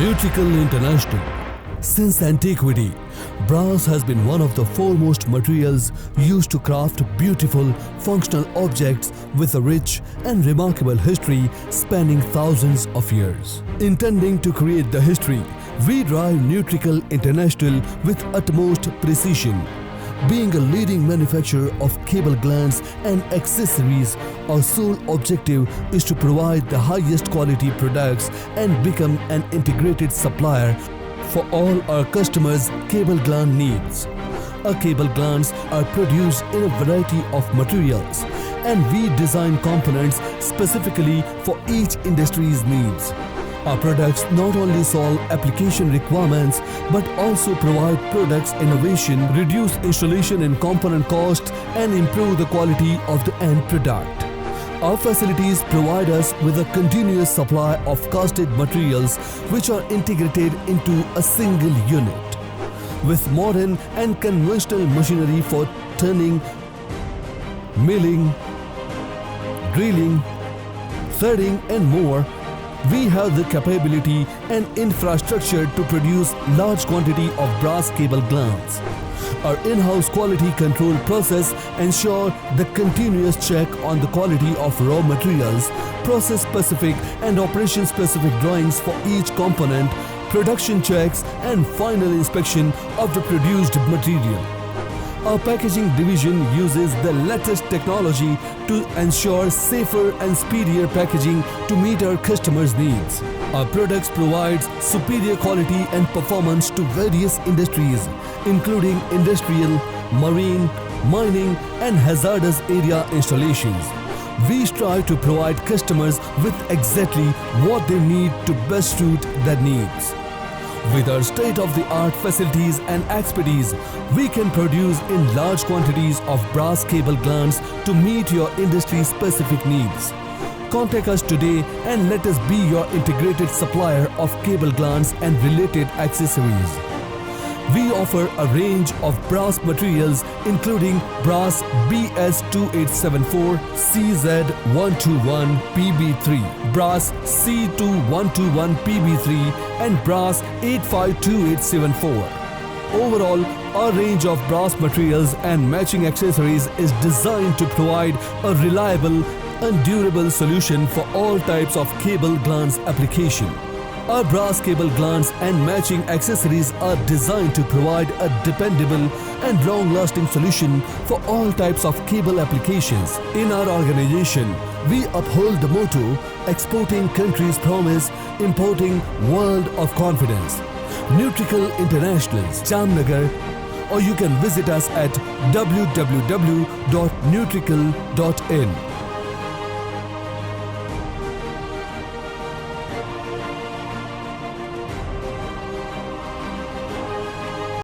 Neutrical International. Since antiquity, brass has been one of the foremost materials used to craft beautiful, functional objects with a rich and remarkable history spanning thousands of years. Intending to create the history, we drive Neutrical International with utmost precision. Being a leading manufacturer of cable glands and accessories, our sole objective is to provide the highest quality products and become an integrated supplier for all our customers' cable gland needs. Our cable glands are produced in a variety of materials, and we design components specifically for each industry's needs. Our products not only solve application requirements but also provide products innovation, reduce installation and component costs, and improve the quality of the end product. Our facilities provide us with a continuous supply of casted materials which are integrated into a single unit. With modern and conventional machinery for turning, milling, drilling, threading and more, we have the capability and infrastructure to produce large quantity of brass cable glands. Our in-house quality control process ensures the continuous check on the quality of raw materials, process-specific and operation-specific drawings for each component, production checks and final inspection of the produced material. Our packaging division uses the latest technology to ensure safer and speedier packaging to meet our customers' needs. Our products provide superior quality and performance to various industries, including industrial, marine, mining, and hazardous area installations. We strive to provide customers with exactly what they need to best suit their needs. With our state-of-the-art facilities and expertise, we can produce in large quantities of brass cable glands to meet your industry-specific needs. Contact us today and let us be your integrated supplier of cable glands and related accessories. We offer a range of brass materials including brass BS2874, CZ121 PB3, brass C2121 PB3 and brass 852874. Overall, our range of brass materials and matching accessories is designed to provide a reliable and durable solution for all types of cable glands application. Our brass cable glands and matching accessories are designed to provide a dependable and long-lasting solution for all types of cable applications. In our organization, we uphold the motto, exporting country's promise, importing world of confidence. Neutrical International, Jamnagar, or you can visit us at www.neutrical.in.